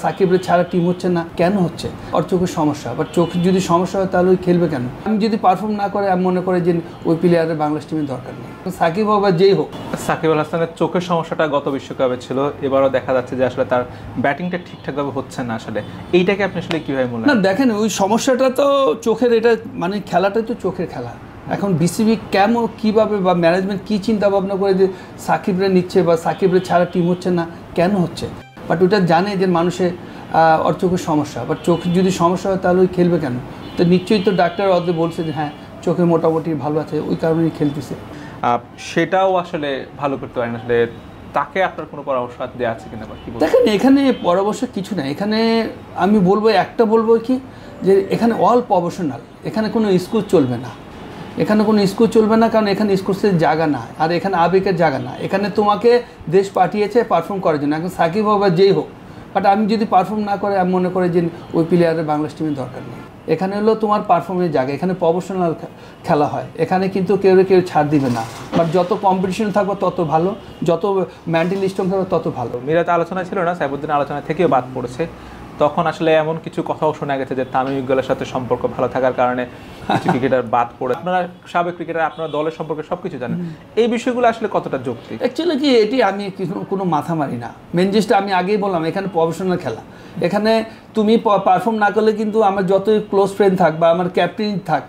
সাকিবের ছাড়া টিম হচ্ছে না, কেন হচ্ছে? ওর চোখের সমস্যা, বাট চোখের যদি সমস্যা হয় তাহলে ওই খেলবে কেন? আমি যদি পারফর্ম না করে আমি মনে করি যে ওই প্লেয়ারের বাংলাদেশ টিমের দরকার নেই। সাকিব হোক বা যেই হোক। সাকিব আল হাসানের চোখের সমস্যাটা গত বিশ্বকাপে ছিল, এবারও দেখা যাচ্ছে যে আসলে তার ব্যাটিংটা ঠিকঠাকভাবে হচ্ছে না। আসলে এইটাকে আপনি আসলে কীভাবে মনে না দেখেন, ওই সমস্যাটা তো চোখের, এটা মানে খেলাটাই তো চোখের খেলা। এখন বিসিবি কেমন কীভাবে বা ম্যানেজমেন্ট কী চিন্তা ভাবনা করে যে সাকিবরে নিচ্ছে বা সাকিবরে ছাড়া টিম হচ্ছে না, কেন হচ্ছে? বাট ওটা জানে যে মানুষের ওর চোখের সমস্যা, বাট চোখের যদি সমস্যা হয় তাহলে ওই খেলবে কেন? তো নিশ্চয়ই তো ডাক্তার ওদের বলছে যে হ্যাঁ চোখে মোটামুটি ভালো আছে, ওই কারণেই খেলতেছে। সেটাও আসলে ভালো করতে পারেন। আসলে তাকে আপনার কোনো পরামর্শ দেওয়া আছে কিনা? দেখেন এখানে পরামর্শ কিছু না, এখানে আমি বলবো একটা বলবো কি যে এখানে অল প্রফেশনাল, এখানে কোনো স্কুল চলবে না, এখানে কোনো স্কুল চলবে না, কারণ এখানে স্কুলের জায়গা না, আর এখানে আবেগের জায়গা না। এখানে তোমাকে দেশ পাঠিয়েছে পারফর্ম করার জন্য, এখন সাকিব হোক বা যেই হোক, বাট আমি যদি পারফর্ম না করে আমি মনে করি যে ওই প্লেয়ারের বাংলাদেশ টিমের দরকার নেই। এখানে হলো তোমার পারফর্মের জায়গা, এখানে প্রফেশনাল খেলা হয়, এখানে কিন্তু কেউ ছাড় দিবে না। বাট যত কম্পিটিশন থাকবে তত ভালো, যত মেন্টালি স্ট্রং থাকবে তত ভালো। মিরাতে আলোচনা ছিল না, সাইফুদ্দিন আলোচনা থেকেও বাদ পড়েছে, তখন আসলে এমন কিছু কথাও শোনা গেছে যে তামিম ইকবালের সাথে সম্পর্ক ভালো থাকার কারণে কিছু ক্রিকেটার বাদ পড়ে। আপনারা সাবেক ক্রিকেটার, আপনারা দলের সম্পর্কে সব কিছু জানেন, এই বিষয়গুলো আসলে কতটা যৌক্তিক? অ্যাকচুয়ালি কি এটি আমি কোনো মাথা মারি না। মেন জিনিসটা আমি আগেই বললাম, এখানে প্রফেশনাল খেলা, এখানে তুমি পারফর্ম না করলে কিন্তু আমার যতই ক্লোজ ফ্রেন্ড থাক বা আমার ক্যাপ্টেন থাক,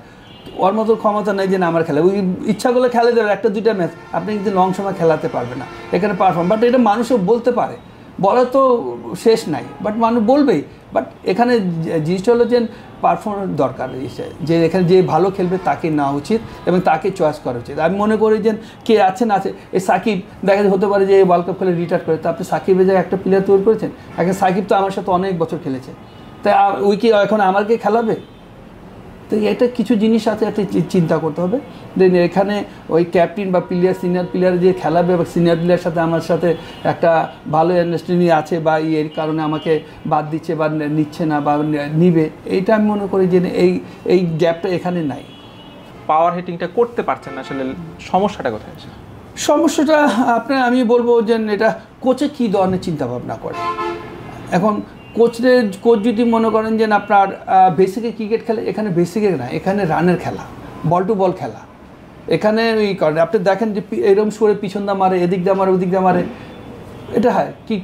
ওর মতো ক্ষমতা নেই যে না আমার খেলা, ওই ইচ্ছা করলে খেলে দেবে একটা দুইটা ম্যাচ, আপনি কিন্তু লং সময় খেলাতে পারবে না এখানে পারফর্ম। বাট এটা মানুষও বলতে পারে, বলা তো শেষ নাই, বাট মানুষ বলবেই। বাট এখানে জিনিসটা হলো যে পারফর্মেন্স দরকার, যে এখানে যে ভালো খেলবে তাকে নেওয়া উচিত এবং তাকে চয়েস করা উচিত। আমি মনে করি যে কে আছে না আছে, এই সাকিব দেখা হতে পারে যে ওয়ার্ল্ড কাপ খেলে রিটায়ার করে, তো আপনি সাকিবের জায়গায় একটা প্লেয়ার তৈরি করেছেন। এখন সাকিব তো আমার সাথে অনেক বছর খেলেছে, তাই ওই কি এখন আমাকে খেলাবে? তো এটা কিছু জিনিস আছে, একটা চিন্তা করতে হবে। দেন এখানে ওই ক্যাপ্টেন বা প্লেয়ার, সিনিয়র প্লেয়ার যে খেলাবে বা সিনিয়র প্লেয়ার সাথে আমার সাথে একটা ভালো আন্ডারস্ট্যান্ডিং আছে বা এর কারণে আমাকে বাদ দিচ্ছে বা নিচ্ছে না বা নিবে, এইটা আমি মনে করি যে এই গ্যাপটা এখানে নাই। পাওয়ার হিটিংটা করতে পারছেন না, আসলে সমস্যাটা কোথায়? সমস্যাটা আপনার আমি বলবো যে এটা কোচে কী ধরনের চিন্তাভাবনা করে। এখন কোচ যদি মনে করেন যে আপনার বেসিকে ক্রিকেট খেলে, এখানে বেসিকে না, এখানে রানের খেলা, বল টু বল খেলা। এখানে ওই কারণে আপনি দেখেন যে এরকম করে পিছন দা মারে, এদিক দা মারে, ওদিক দা মারে, এটা হয় কি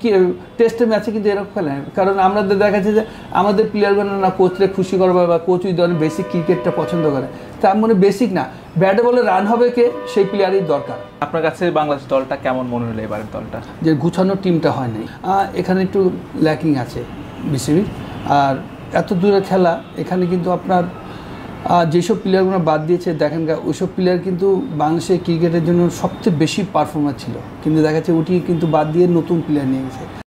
টেস্টের ম্যাচে কিন্তু এরকম খেলে। কারণ আমাদের দেখা যাচ্ছে যে আমাদের প্লেয়ারগুলো না কোচরে খুশি করবে বা কোচ ওই ধরনের বেসিক ক্রিকেটটা পছন্দ করে, তার মানে বেসিক না, ব্যাটে বলে রান হবে কে, সেই প্লেয়ারই দরকার। আপনার কাছে বাংলাদেশ দলটা কেমন মনে হলো এবারের দলটা? যে গুছানো টিমটা হয় নাই, এখানে একটু ল্যাকিং আছে বিসিবির। আর এত দূরে খেলা, এখানে কিন্তু আপনার যেসব প্লেয়ারগুলো বাদ দিয়েছে দেখেন, ওইসব প্লেয়ার কিন্তু বাংলাদেশের ক্রিকেটের জন্য সবচেয়ে বেশি পারফর্মার ছিল, কিন্তু দেখা যাচ্ছে ওটি কিন্তু বাদ দিয়ে নতুন প্লেয়ার নিয়ে গেছে।